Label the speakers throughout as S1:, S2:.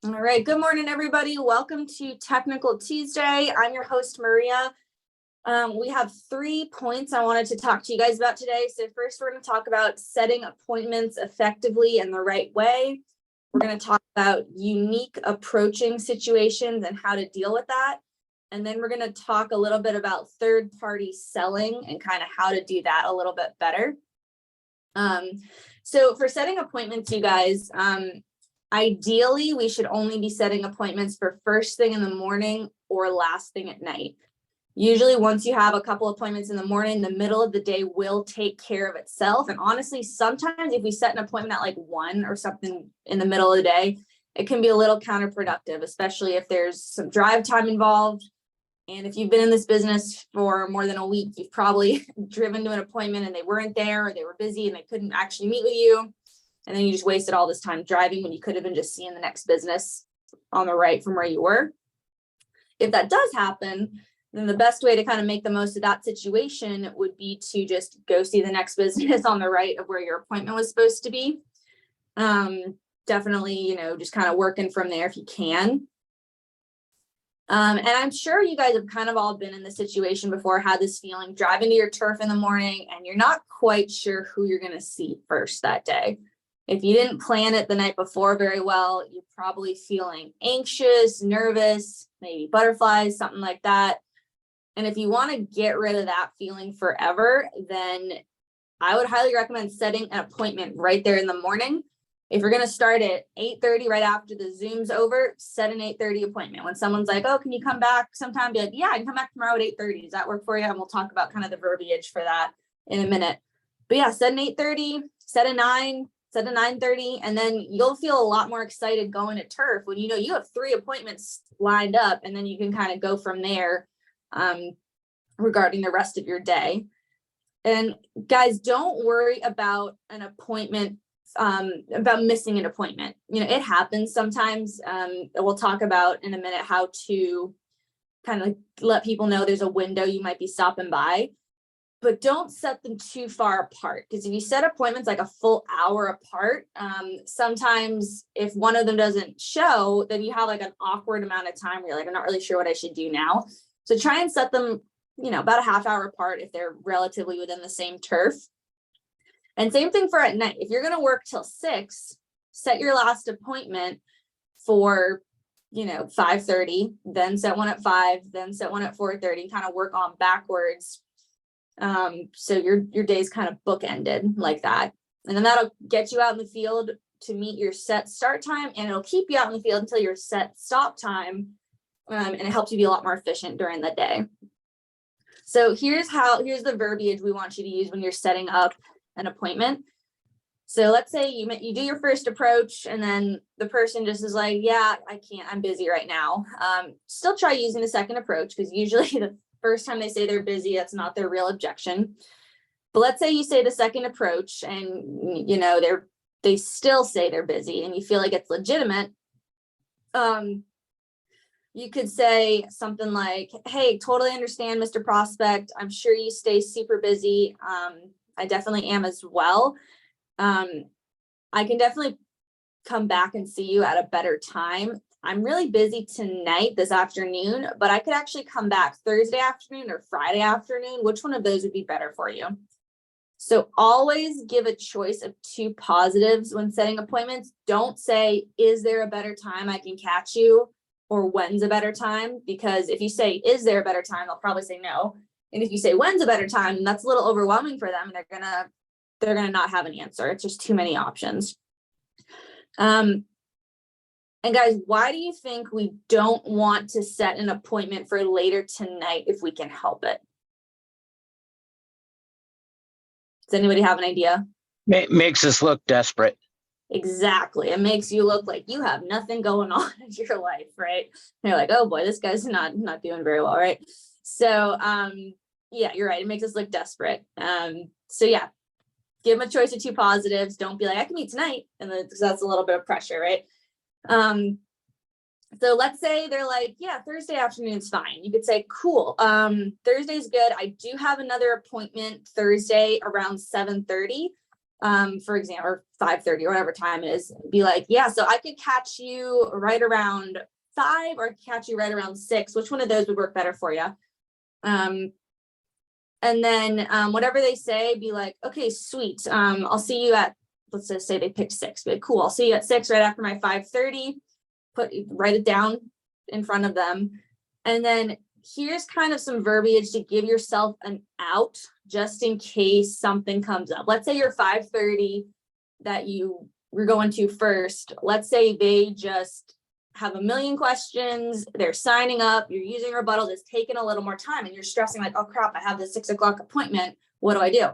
S1: All right, good morning, everybody. Welcome to Technical Tuesday. I'm your host, Maria. We have 3 points I wanted to talk to you guys about today. So first, we're going to talk about setting appointments effectively and the right way. We're going to talk about unique approaching situations and how to deal with that. And then we're going to talk a little bit about third-party selling and kind of how to do that a little bit better. So for setting appointments, you guys, ideally, we should only be setting appointments for first thing in the morning or last thing at night. Usually, once you have a couple appointments in the morning, the middle of the day will take care of itself. And honestly, sometimes if we set an appointment at like 1 or something in the middle of the day, it can be a little counterproductive, especially if there's some drive time involved. And if you've been in this business for more than a week, you've probably driven to an appointment and they weren't there, or they were busy and they couldn't actually meet with you. And then you just wasted all this time driving when you could have been just seeing the next business on the right from where you were. If that does happen, then the best way to kind of make the most of that situation would be to just go see the next business on the right of where your appointment was supposed to be. Definitely, just kind of working from there if you can. And I'm sure you guys have kind of all been in this situation before, had this feeling driving to your turf in the morning and you're not quite sure who you're going to see first that day. If you didn't plan it the night before very well, you're probably feeling anxious, nervous, maybe butterflies, something like that. And if you want to get rid of that feeling forever, then I would highly recommend setting an appointment right there in the morning. If you're going to start at 8:30 right after the Zoom's over, set an 8:30 appointment. When someone's like, oh, can you come back sometime? Be like, yeah, I can come back tomorrow at 8:30. Does that work for you? And we'll talk about kind of the verbiage for that in a minute. But yeah, set an 8:30, set a 9, set a 9:30, and then you'll feel a lot more excited going to turf when you have 3 appointments lined up, and then you can kind of go from there regarding the rest of your day. And guys, don't worry about an appointment, about missing an appointment. It happens sometimes. We'll talk about in a minute how to kind of let people know there's a window you might be stopping by. But don't set them too far apart, because if you set appointments like a full hour apart, sometimes if one of them doesn't show, then you have like an awkward amount of time where you're like, I'm not really sure what I should do now. So try and set them, about a half hour apart if they're relatively within the same turf. And same thing for at night. If you're going to work till 6, set your last appointment for 5:30, then set one at 5, then set one at 4:30, kind of work on backwards. So your day's kind of bookended like that. And then that'll get you out in the field to meet your set start time, and it'll keep you out in the field until your set stop time. And it helps you be a lot more efficient during the day. So here's the verbiage we want you to use when you're setting up an appointment. So let's say you do your first approach, and then the person just is like, yeah, I can't, I'm busy right now. Still try using the second approach, because usually the first time they say they're busy, that's not their real objection. But let's say you say the second approach and they still say they're busy and you feel like it's legitimate. You could say something like, hey, totally understand, Mr. Prospect. I'm sure you stay super busy. I definitely am as well. I can definitely come back and see you at a better time. I'm really busy tonight, this afternoon, but I could actually come back Thursday afternoon or Friday afternoon. Which one of those would be better for you? So always give a choice of 2 positives when setting appointments. Don't say, is there a better time I can catch you? Or when's a better time? Because if you say, is there a better time? They'll probably say no. And if you say, when's a better time? That's a little overwhelming for them. And they're gonna not have an answer. It's just too many options. And guys, why do you think we don't want to set an appointment for later tonight if we can help it? Does anybody have an idea?
S2: Makes us look desperate.
S1: Exactly. It makes you look like you have nothing going on in your life, right? And you're like, oh boy, this guy's not doing very well, right? So yeah, you're right. It makes us look desperate. So yeah, give them a choice of 2 positives. Don't be like, I can meet tonight. And then, because that's a little bit of pressure, right? So let's say they're like, yeah, Thursday afternoon's fine. You could say, cool. Thursday's good. I do have another appointment Thursday around 7:30. for example, or 5:30 or whatever time it is, be like, yeah, so I could catch you right around 5 or I could catch you right around 6. Which one of those would work better for you? And then whatever they say, be like, okay, sweet. I'll see you at, let's just say they picked 6, but cool. I'll see you at 6 right after my 5:30. Write it down in front of them. And then here's kind of some verbiage to give yourself an out just in case something comes up. Let's say your 5:30 that you were going to first. Let's say they just have a million questions, they're signing up, you're using rebuttals, it's taking a little more time and you're stressing like, oh crap, I have this 6 o'clock appointment. What do I do?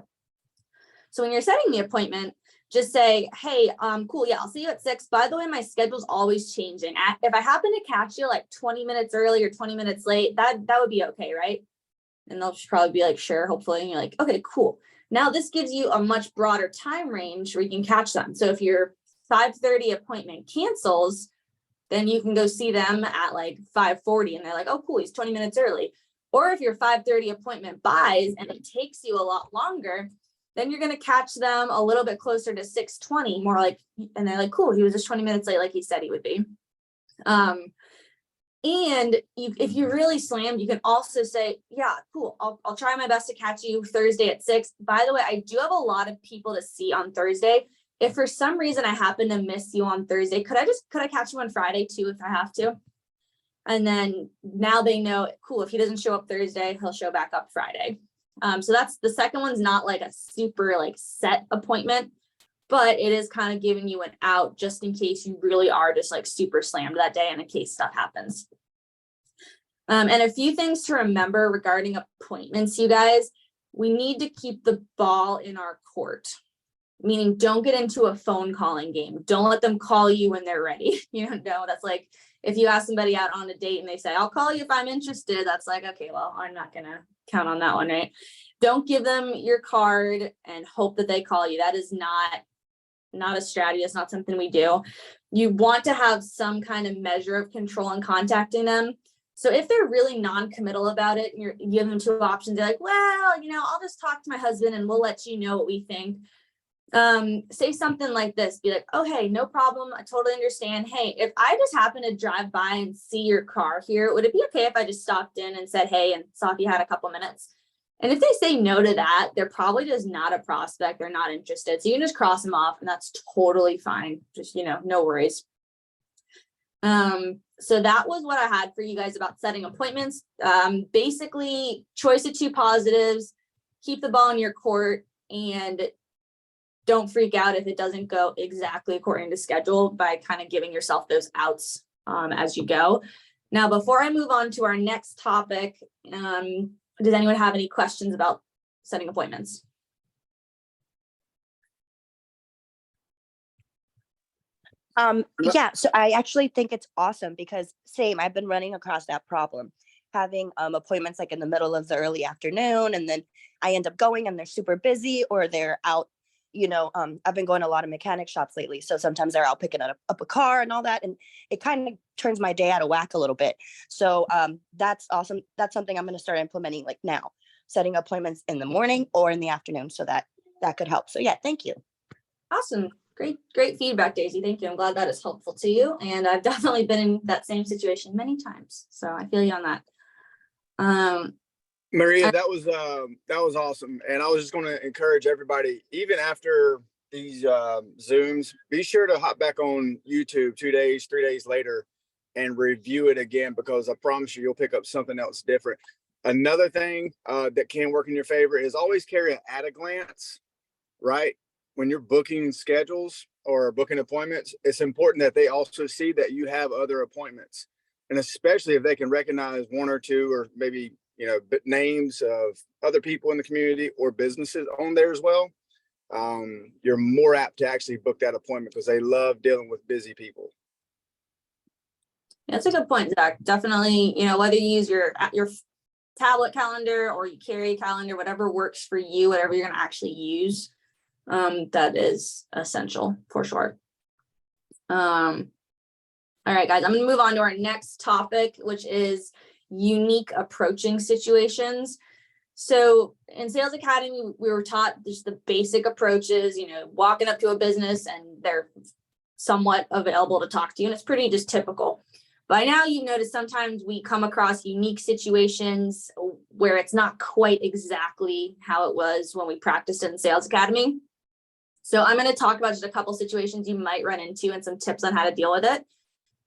S1: So when you're setting the appointment, just say, hey, cool, yeah, I'll see you at 6. By the way, my schedule's always changing. If I happen to catch you like 20 minutes early or 20 minutes late, that would be okay, right? And they'll just probably be like, sure, hopefully. And you're like, okay, cool. Now this gives you a much broader time range where you can catch them. So if your 5:30 appointment cancels, then you can go see them at like 5:40 and they're like, oh, cool, he's 20 minutes early. Or if your 5:30 appointment buys and it takes you a lot longer, then you're going to catch them a little bit closer to 6:20, more like, and they're like, cool, he was just 20 minutes late like he said he would be. And if you really slammed, you can also say, yeah, cool, I'll try my best to catch you Thursday at 6. By the way, I do have a lot of people to see on Thursday. If for some reason I happen to miss you on Thursday, could I catch you on Friday too if I have to? And then now they know, cool, if he doesn't show up Thursday, he'll show back up Friday. So that's the second one's not like a super like set appointment, but it is kind of giving you an out just in case you really are just like super slammed that day and in case stuff happens. And a few things to remember regarding appointments, you guys, we need to keep the ball in our court. Meaning don't get into a phone calling game. Don't let them call you when they're ready. You know, that's like if you ask somebody out on a date and they say, I'll call you if I'm interested. That's like, okay, well, I'm not going to count on that one, right? Don't give them your card and hope that they call you. That is not a strategy. It's not something we do. You want to have some kind of measure of control in contacting them. So if they're really non-committal about it, and you give them 2 options, they're like, well, I'll just talk to my husband and we'll let you know what we think. Say something like this, be like, oh, hey, no problem. I totally understand. Hey, if I just happen to drive by and see your car here, would it be okay if I just stopped in and said, hey, and saw if you had a couple minutes? And if they say no to that, they're probably just not a prospect. They're not interested. So you can just cross them off and that's totally fine. Just, no worries. So that was what I had for you guys about setting appointments. Basically choice of 2 positives, keep the ball in your court, and don't freak out if it doesn't go exactly according to schedule by kind of giving yourself those outs as you go. Now, before I move on to our next topic, does anyone have any questions about setting appointments?
S3: Yeah, so I actually think it's awesome because I've been running across that problem, having appointments like in the middle of the early afternoon, and then I end up going and they're super busy or they're out. I've been going to a lot of mechanic shops lately, so sometimes they're out picking up a car and all that, and it kind of turns my day out of whack a little bit. So that's awesome. That's something I'm going to start implementing like now, setting appointments in the morning or in the afternoon, so that could help. So yeah, thank you.
S1: Awesome. Great feedback, Daisy. Thank you. I'm glad that is helpful to you. And I've definitely been in that same situation many times. So I feel you on that.
S4: Maria, that was awesome. And I was just going to encourage everybody, even after these Zooms, be sure to hop back on YouTube 2 days, 3 days later and review it again, because I promise you'll pick up something else different. Another thing that can work in your favor is always carry an at a glance, right? When you're booking schedules or booking appointments, it's important that they also see that you have other appointments. And especially if they can recognize 1 or 2 or maybe, names of other people in the community or businesses on there as well, you're more apt to actually book that appointment because they love dealing with busy people.
S1: Yeah, that's a good point, Zach. Definitely, whether you use your tablet calendar or you carry a calendar, whatever works for you, whatever you're going to actually use, that is essential for sure. All right, guys, I'm going to move on to our next topic, which is unique approaching situations. So in Sales Academy, we were taught just the basic approaches, walking up to a business and they're somewhat available to talk to you. And it's pretty just typical. By now, you've noticed sometimes we come across unique situations where it's not quite exactly how it was when we practiced in Sales Academy. So I'm going to talk about just a couple situations you might run into and some tips on how to deal with it.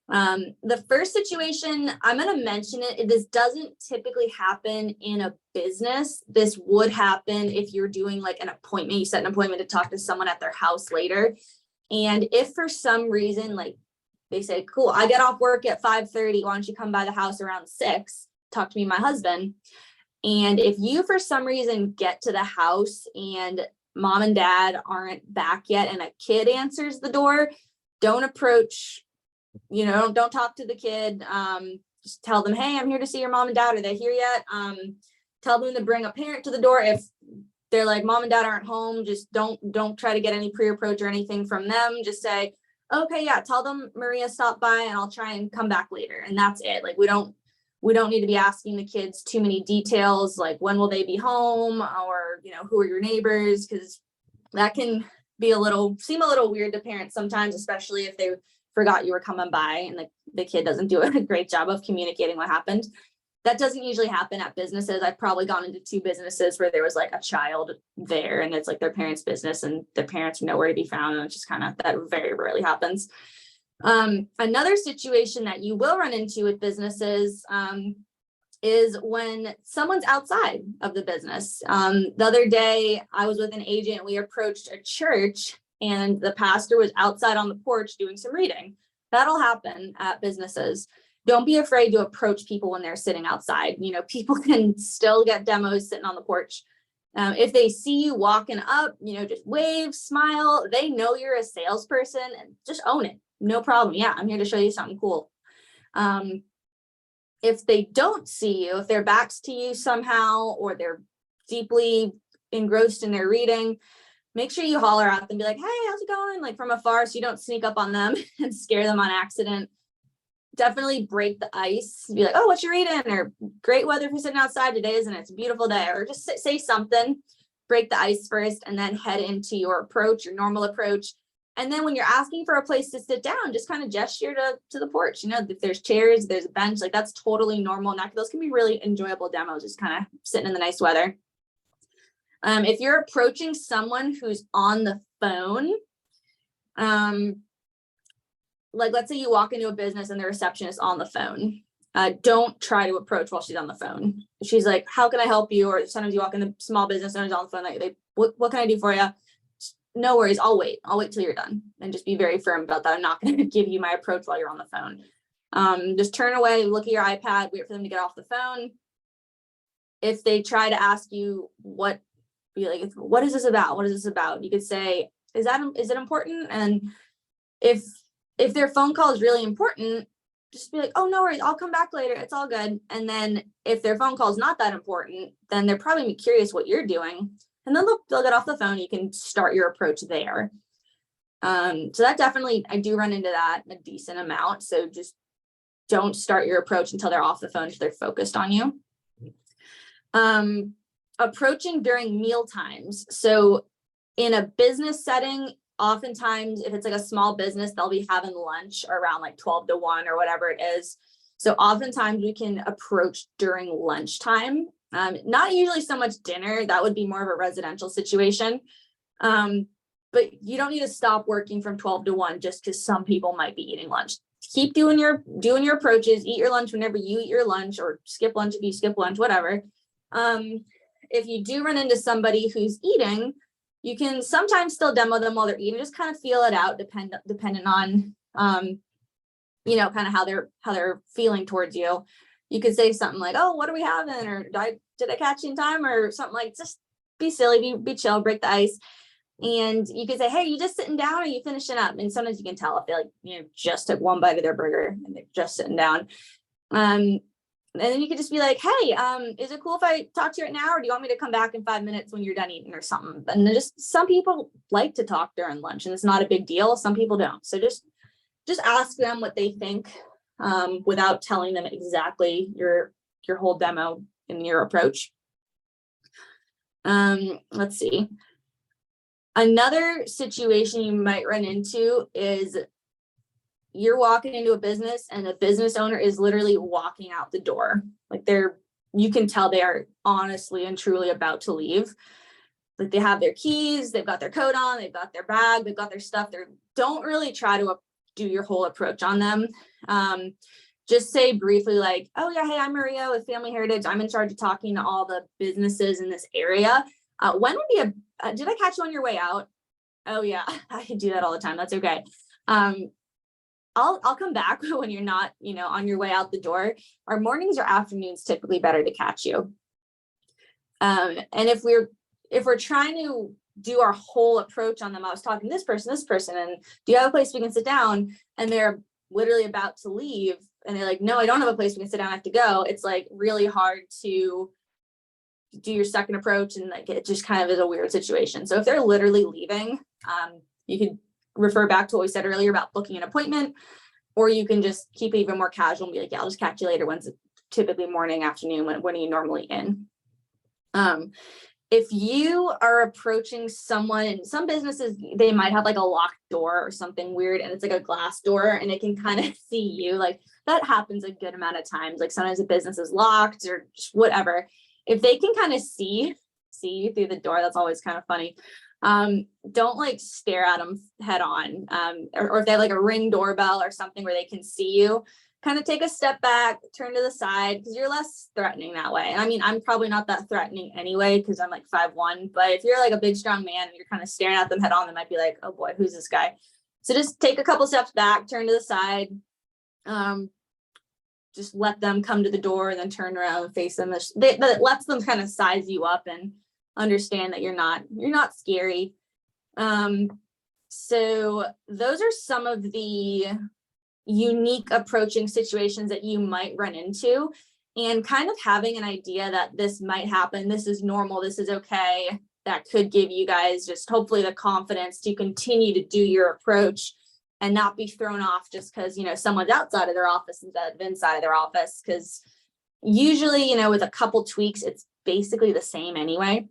S1: The first situation, I'm going to mention it. This doesn't typically happen in a business. This would happen if you're doing like an appointment, you set an appointment to talk to someone at their house later. And if for some reason, like they say, cool, I get off work at 5:30. Why don't you come by the house around 6, talk to me and my husband. And if you, for some reason, get to the house and mom and dad aren't back yet and a kid answers the door, don't approach, don't talk to the kid. Just tell them, hey, I'm here to see your mom and dad. Are they here yet? Tell them to bring a parent to the door. If they're like, mom and dad aren't home, just don't try to get any pre-approach or anything from them. Just say, okay, yeah, tell them Maria stopped by and I'll try and come back later. And that's it. Like, we don't need to be asking the kids too many details, like when will they be home, or, who are your neighbors? Because that can seem a little weird to parents sometimes, especially if they forgot you were coming by and the kid doesn't do a great job of communicating what happened. That doesn't usually happen at businesses. I've probably gone into 2 businesses where there was like a child there and it's like their parents' business and their parents are nowhere to be found. And it's just kind of, that very rarely happens. Another situation that you will run into with businesses is when someone's outside of the business. The other day I was with an agent, we approached a church and the pastor was outside on the porch doing some reading. That'll happen at businesses. Don't be afraid to approach people when they're sitting outside. People can still get demos sitting on the porch. If they see you walking up, just wave, smile. They know you're a salesperson and just own it. No problem. Yeah, I'm here to show you something cool. If they don't see you, if their back's to you somehow, or they're deeply engrossed in their reading, make sure you holler at them, be like, hey, how's it going? Like from afar, so you don't sneak up on them and scare them on accident. Definitely break the ice. Be like, oh, what you reading? Or great weather for sitting outside today, isn't it? It's a beautiful day. Or just say something, break the ice first, and then head into your approach, your normal approach. And then when you're asking for a place to sit down, just kind of gesture to the porch. If there's chairs, there's a bench, like that's totally normal. Those can be really enjoyable demos, just kind of sitting in the nice weather. If you're approaching someone who's on the phone, like let's say you walk into a business and the receptionist on the phone, don't try to approach while she's on the phone. She's like, how can I help you? Or sometimes you walk into small business owners on the phone, like what can I do for you? No worries, I'll wait till you're done, and just be very firm about that. I'm not going to give you my approach while you're on the phone. Just turn away, look at your iPad, wait for them to get off the phone. If they try to ask you be like, what is this about? What is this about? You could say, is it important? And if their phone call is really important, just be like, oh, no worries, I'll come back later. It's all good. And then if their phone call is not that important, then they're probably curious what you're doing. And then they'll get off the phone. You can start your approach there. So that definitely, I do run into that a decent amount. So just don't start your approach until they're off the phone if they're focused on you. Approaching during meal times. So in a business setting, oftentimes if it's like a small business, they'll be having lunch around like 12 to 1 or whatever it is. So oftentimes we can approach during lunchtime. Not usually so much dinner. That would be more of a residential situation. But you don't need to stop working from 12 to 1 just because some people might be eating lunch. Keep doing your approaches, eat your lunch whenever you eat your lunch, or skip lunch if you skip lunch, whatever. If you do run into somebody who's eating, you can sometimes still demo them while they're eating, just kind of feel it out depending on, kind of how they're feeling towards you. You could say something like, oh, what are we having? Or did I catch you in time? Or something like, just be silly, be chill, break the ice. And you could say, hey, you just sitting down or you finishing up? And sometimes you can tell if they just took one bite of their burger and they're just sitting down. And then you could just be like, hey, is it cool if I talk to you right now? Or do you want me to come back in 5 minutes when you're done eating or something? And just some people like to talk during lunch and it's not a big deal. Some people don't. So just ask them what they think without telling them exactly your whole demo and your approach. Let's see. Another situation you might run into is you're walking into a business and the business owner is literally walking out the door. Like you can tell they are honestly and truly about to leave. Like they have their keys, they've got their coat on, they've got their bag, they've got their stuff. Don't really try to do your whole approach on them. Just say briefly like, oh yeah, hey, I'm Maria with Family Heritage. I'm in charge of talking to all the businesses in this area. When would be did I catch you on your way out? Oh yeah, I do that all the time. That's okay. I'll come back when you're not, on your way out the door. Our mornings or afternoons typically better to catch you. And if we're trying to do our whole approach on them, I was talking to this person, and do you have a place we can sit down? And they're literally about to leave, and they're like, no, I don't have a place we can sit down. I have to go. It's like really hard to do your second approach, and like it just kind of is a weird situation. So if they're literally leaving, you could refer back to what we said earlier about booking an appointment, or you can just keep it even more casual and be like, yeah, I'll just catch you later. When's it typically morning, afternoon? When are you normally in? If you are approaching someone, in some businesses, they might have like a locked door or something weird, and it's like a glass door and it can kind of see you. Like that happens a good amount of times. Like sometimes a business is locked or whatever. If they can kind of see you through the door, that's always kind of funny. Don't like stare at them head on. Or if they have like a Ring doorbell or something where they can see you, kind of take a step back, turn to the side, because you're less threatening that way. And I mean, I'm probably not that threatening anyway, because I'm like 5'1", but if you're like a big, strong man and you're kind of staring at them head on, they might be like, oh boy, who's this guy? So just take a couple steps back, turn to the side, just let them come to the door and then turn around and face them. That lets them kind of size you up and understand that you're not scary. So those are some of the unique approaching situations that you might run into, and kind of having an idea that this might happen, this is normal, this is okay, that could give you guys just hopefully the confidence to continue to do your approach and not be thrown off just because someone's outside of their office instead of inside of their office, because usually with a couple tweaks it's basically the same anyway.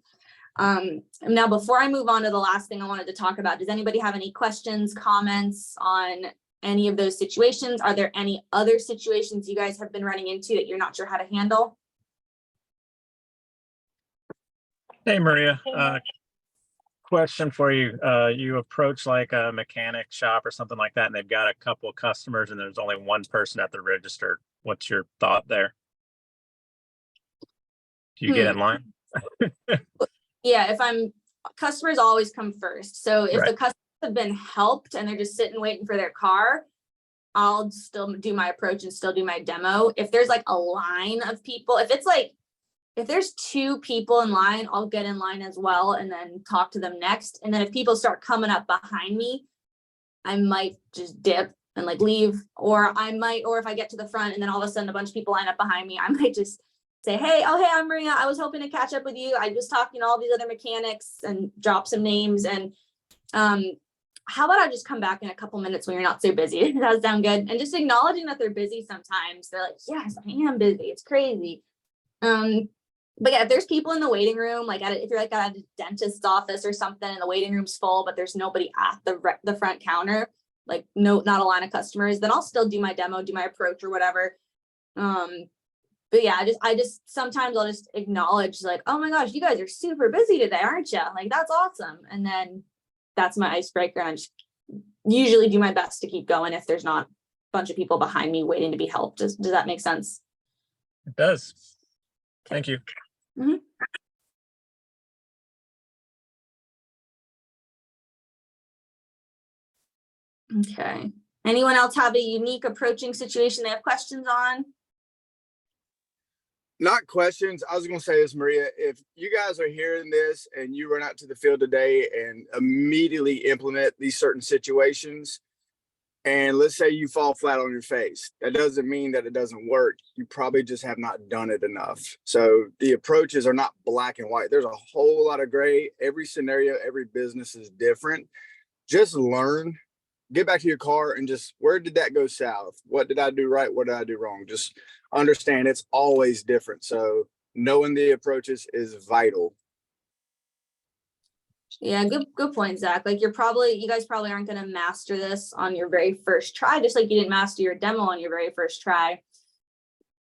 S1: Now before I move on to the last thing I wanted to talk about, does anybody have any questions, comments on any of those situations? Are there any other situations you guys have been running into that you're not sure how to handle?
S5: Hey, Maria, question for you. You approach like a mechanic shop or something like that, and they've got a couple of customers and there's only one person at the register. What's your thought there? Do you get in line?
S1: Yeah, customers always come first. So if
S5: Right.
S1: the customers have been helped and they're just sitting waiting for their car, I'll still do my approach and still do my demo. If there's like a line of people, if there's 2 people in line, I'll get in line as well and then talk to them next. And then if people start coming up behind me, I might just dip and like leave, or if I get to the front and then all of a sudden a bunch of people line up behind me, I might just say, hey, I'm Maria. I was hoping to catch up with you. I was talking to all these other mechanics, and drop some names. And how about I just come back in a couple minutes when you're not so busy? Does that sound good? And just acknowledging that they're busy sometimes. They're like, yes, I am busy. It's crazy. But yeah, if there's people in the waiting room, like if you're like at a dentist's office or something and the waiting room's full, but there's nobody at the front counter, like not a line of customers, then I'll still do my demo, do my approach or whatever. But yeah, I just sometimes I'll just acknowledge like, oh my gosh, you guys are super busy today, aren't you? Like, that's awesome. And then that's my icebreaker. And I just usually do my best to keep going if there's not a bunch of people behind me waiting to be helped. Does that make sense?
S5: It does. Thank you.
S1: Mm-hmm. Okay. Anyone else have a unique approaching situation they have questions on?
S4: Not questions. I was going to say this, Maria. If you guys are hearing this and you run out to the field today and immediately implement these certain situations, and let's say you fall flat on your face, that doesn't mean that it doesn't work. You probably just have not done it enough. So the approaches are not black and white. There's a whole lot of gray. Every scenario, every business is different. Just learn, get back to your car and just, where did that go south? What did I do right? What did I do wrong? Just understand it's always different. So knowing the approaches is vital.
S1: Yeah, good point, Zach. Like you guys probably aren't going to master this on your very first try, just like you didn't master your demo on your very first try.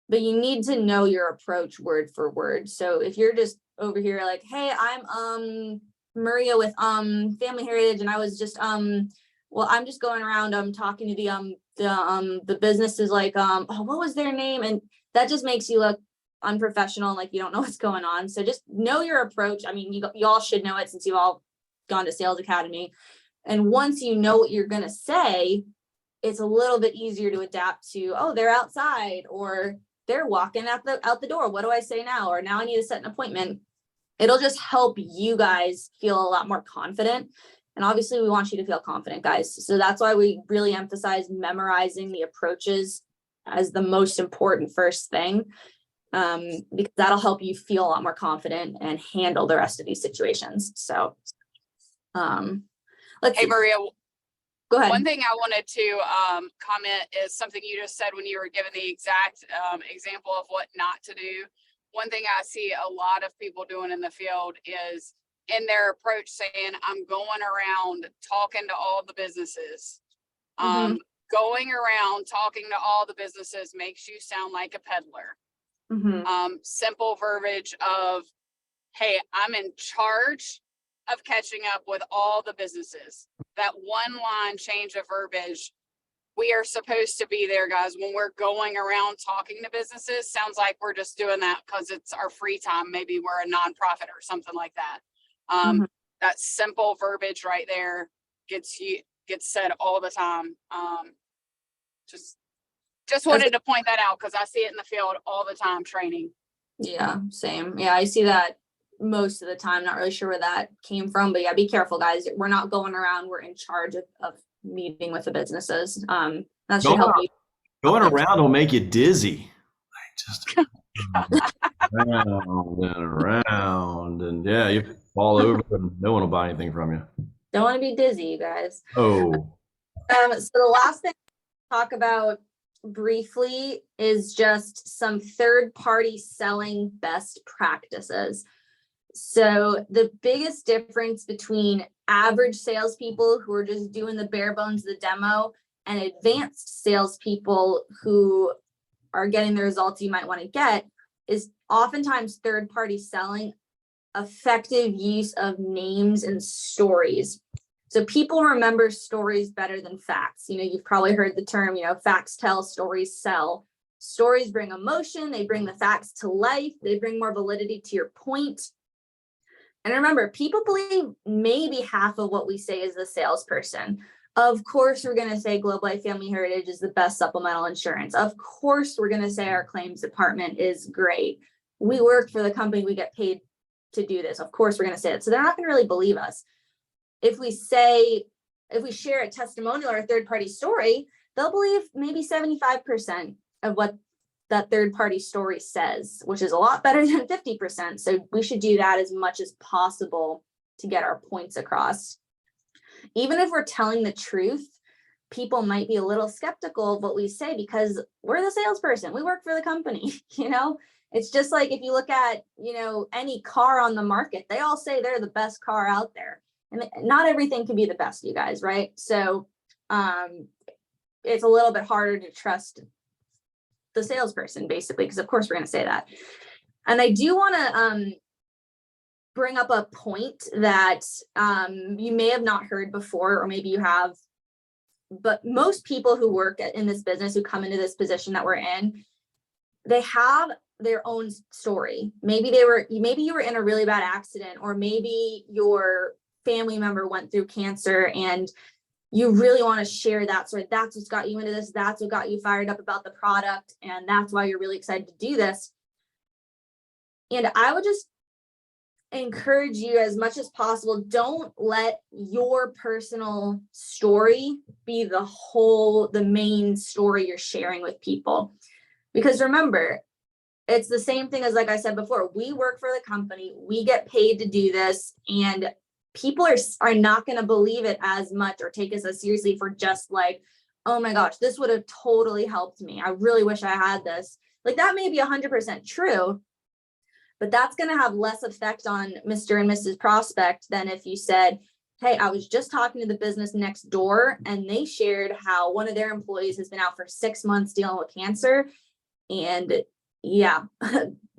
S1: But you need to know your approach word for word. So if you're just over here like, hey, I'm Maria with Family Heritage, and I was just well, I'm just going around talking to the businesses like oh, what was their name? And that just makes you look unprofessional, like you don't know what's going on. So just know your approach. I mean, you all should know it since you've all gone to Sales Academy. And once you know what you're gonna say, it's a little bit easier to adapt to, oh, they're outside, or they're walking out the door. What do I say now? Or now I need to set an appointment. It'll just help you guys feel a lot more confident. And obviously we want you to feel confident, guys. So that's why we really emphasize memorizing the approaches as the most important first thing, because that'll help you feel a lot more confident and handle the rest of these situations. So let's
S6: Hey,
S1: see.
S6: Maria,
S1: Go ahead.
S6: one thing I wanted to comment is something you just said when you were giving the exact example of what not to do. One thing I see a lot of people doing in the field is in their approach saying, I'm going around talking to all the businesses. Going around talking to all the businesses makes you sound like a peddler. Simple verbiage of, hey, I'm in charge of catching up with all the businesses. That one line change of verbiage, we are supposed to be there, guys. When we're going around talking to businesses, sounds like we're just doing that because it's our free time. Maybe we're a nonprofit or something like that. That simple verbiage right there gets said all the time. Just wanted to point that out because I see it in the field all the time training.
S1: Yeah, same. Yeah, I see that most of the time. Not really sure where that came from, but yeah, be careful, guys. We're not going around. We're in charge of meeting with the businesses. That should help you.
S7: Going around will make you dizzy. Just round and around, and yeah, you fall over and no one will buy anything from you.
S1: Don't want to be dizzy, you guys.
S7: Oh.
S1: So the last thing to talk about briefly is just some third-party selling best practices. So the biggest difference between average salespeople who are just doing the bare bones of the demo and advanced salespeople who are getting the results you might want to get is oftentimes third-party selling effective use of names and stories. So people remember stories better than facts. You've probably heard the term, facts tell, stories sell. Stories bring emotion. They bring the facts to life. They bring more validity to your point. And remember, people believe maybe half of what we say as the salesperson. Of course, we're going to say Globe Life Family Heritage is the best supplemental insurance. Of course, we're going to say our claims department is great. We work for the company. We get paid to do this. Of course, we're going to say it. So they're not going to really believe us. If we share a testimonial or a third-party story, they'll believe maybe 75% of what that third-party story says, which is a lot better than 50%. So we should do that as much as possible to get our points across. Even if we're telling the truth, people might be a little skeptical of what we say because we're the salesperson. We work for the company, It's just like if you look at, any car on the market, they all say they're the best car out there. And not everything can be the best, you guys, right? So it's a little bit harder to trust the salesperson, basically, because of course we're going to say that. And I do want to bring up a point that you may have not heard before, or maybe you have, but most people who work in this business, who come into this position that we're in, they have their own story. Maybe you were in a really bad accident, or maybe your family member went through cancer and you really want to share that story. That's what's got you into this. That's what got you fired up about the product. And that's why you're really excited to do this. And I would just encourage you as much as possible, don't let your personal story be the main story you're sharing with people. Because remember, it's the same thing as, like I said before, we work for the company, we get paid to do this, and people are not going to believe it as much or take us as seriously for just like, oh my gosh, this would have totally helped me. I really wish I had this. Like, that may be 100% true, But that's going to have less effect on Mr. and Mrs. Prospect than if you said, hey, I was just talking to the business next door and they shared how one of their employees has been out for 6 months dealing with cancer. And yeah,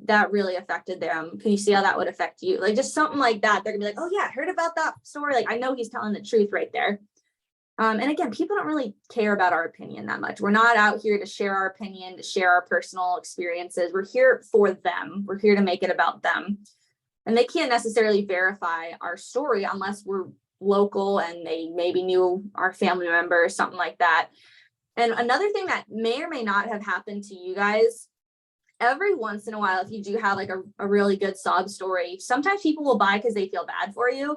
S1: that really affected them. Can you see how that would affect you? Like just something like that. They're gonna be like, oh yeah, I heard about that story. Like I know he's telling the truth right there. And again, people don't really care about our opinion that much. We're not out here to share our opinion, to share our personal experiences. We're here for them. We're here to make it about them. And they can't necessarily verify our story unless we're local and they maybe knew our family member or something like that. And another thing that may or may not have happened to you guys, every once in a while, if you do have like a really good sob story, sometimes people will buy because they feel bad for you.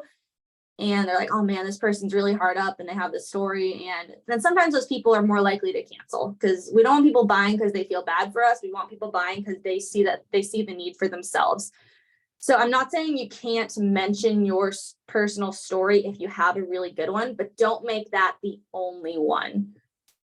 S1: And they're like, oh man, this person's really hard up and they have this story. And then sometimes those people are more likely to cancel because we don't want people buying because they feel bad for us. We want people buying because they see the need for themselves. So I'm not saying you can't mention your personal story if you have a really good one, but don't make that the only one.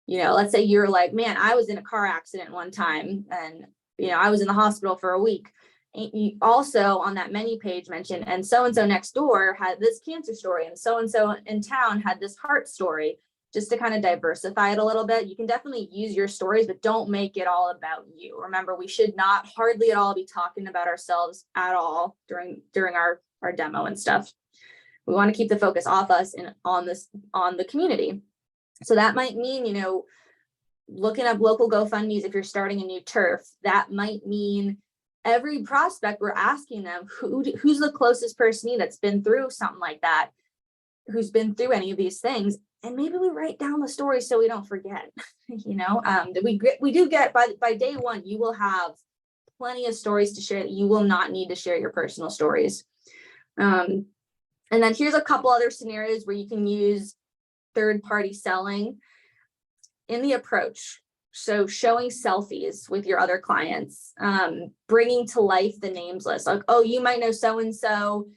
S1: You know, let's say you're like, man, I was in a car accident one time and, you know, I was in the hospital for a week. You also on that menu page mentioned, and so next door had this cancer story and so in town had this heart story, just to kind of diversify it a little bit. You can definitely use your stories, but don't make it all about you. Remember, we should not hardly at all be talking about ourselves at all during our demo and stuff. We want to keep the focus off us and on the community. So that might mean, you know, looking up local GoFundMes if you're starting a new turf. That might mean every prospect, we're asking them who's the closest person to you that's been through something like that, who's been through any of these things, and maybe we write down the story so we don't forget. You know, we do get by day one, you will have plenty of stories to share. You will not need to share your personal stories. And then here's a couple other scenarios where you can use third-party selling in the approach. So showing selfies with your other clients, bringing to life the names list. Like, oh, you might know so-and-so.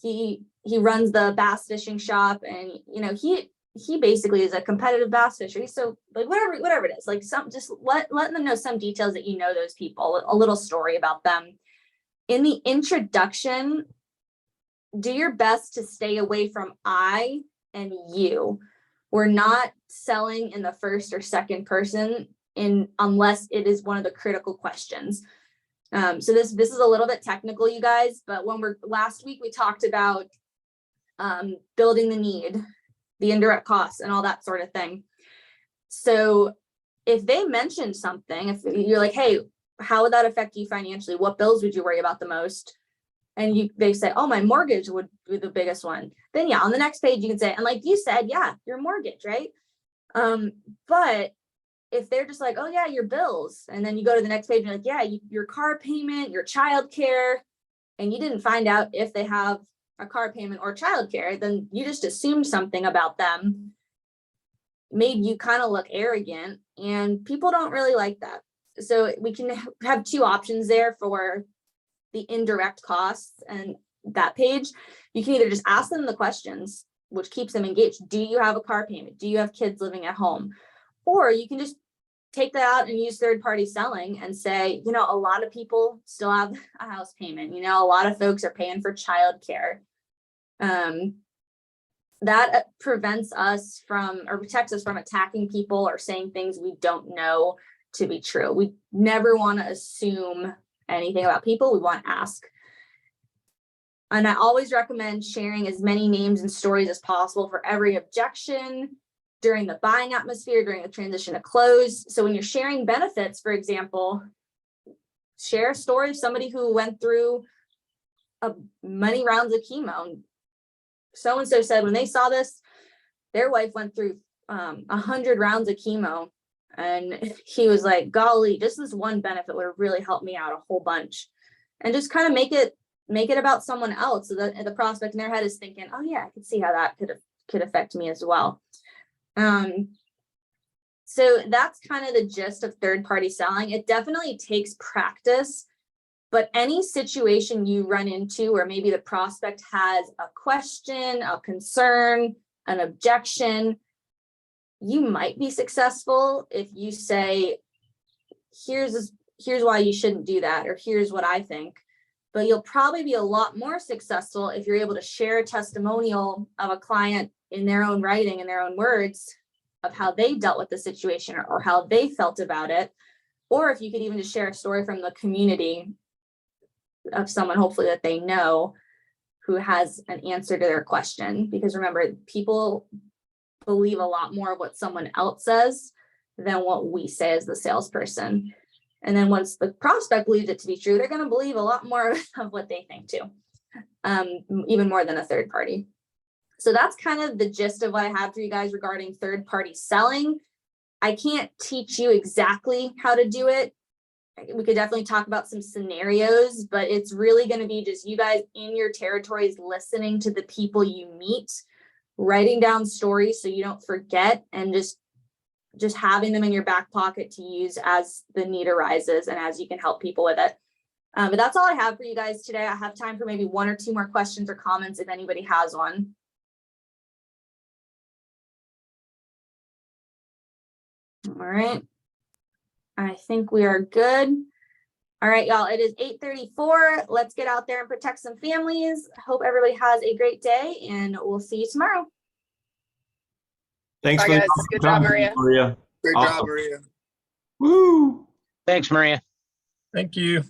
S1: He runs the bass fishing shop, and you know he basically is a competitive bass fisher. So like whatever it is, like just letting them know some details that you know those people, a little story about them. In the introduction, do your best to stay away from I and you. We're not selling in the first or second person unless it is one of the critical questions. So this is a little bit technical, you guys, but last week we talked about building the need, the indirect costs and all that sort of thing. So if they mention something, if you're like, hey, how would that affect you financially? What bills would you worry about the most? And they say, oh, my mortgage would be the biggest one. Then yeah, on the next page you can say, and like you said, yeah, your mortgage, right? But if they're just like, oh yeah, your bills, and then you go to the next page and you're like, yeah, your car payment, your childcare, and you didn't find out if they have a car payment or childcare, then you just assumed something about them, made you kind of look arrogant, and people don't really like that. So we can have two options there for the indirect costs and that page. You can either just ask them the questions, which keeps them engaged. Do you have a car payment? Do you have kids living at home? Or you can just take that out and use third-party selling and say, you know, a lot of people still have a house payment. You know, a lot of folks are paying for childcare. That prevents us from, or protects us from attacking people or saying things we don't know to be true. We never want to assume anything about people. We want to ask. And I always recommend sharing as many names and stories as possible for every objection during the buying atmosphere, during the transition to close. So when you're sharing benefits, for example, share a story of somebody who went through many rounds of chemo. So-and-so said when they saw this, their wife went through 100 rounds of chemo. And he was like, golly, just this one benefit would have really helped me out a whole bunch. And just kind of make it about someone else. So that the prospect in their head is thinking, oh yeah, I could see how that could affect me as well. So that's kind of the gist of third-party selling. It definitely takes practice, but any situation you run into where maybe the prospect has a question, a concern, an objection, you might be successful if you say, here's why you shouldn't do that, or here's what I think. but you'll probably be a lot more successful if you're able to share a testimonial of a client in their own writing, in their own words, of how they dealt with the situation or how they felt about it. Or if you could even just share a story from the community of someone, hopefully that they know, who has an answer to their question. Because remember, people believe a lot more of what someone else says than what we say as the salesperson. And then once the prospect believes it to be true, they're going to believe a lot more of what they think too, even more than a third party. So that's kind of the gist of what I have for you guys regarding third party selling. I can't teach you exactly how to do it. We could definitely talk about some scenarios, but it's really going to be just you guys in your territories, listening to the people you meet, writing down stories so you don't forget, and just having them in your back pocket to use as the need arises and as you can help people with it. But that's all I have for you guys today. I have time for maybe 1 or 2 more questions or comments if anybody has one. All right. I think we are good. All right, y'all, it is 8:34. Let's get out there and protect some families. Hope everybody has a great day, and we'll see you tomorrow.
S7: Thanks
S6: Bye,
S7: for the
S6: guys. Good job, Maria.
S7: Maria.
S4: Great job,
S7: Awesome.
S4: Maria.
S7: Woo!
S2: Thanks, Maria.
S5: Thank you.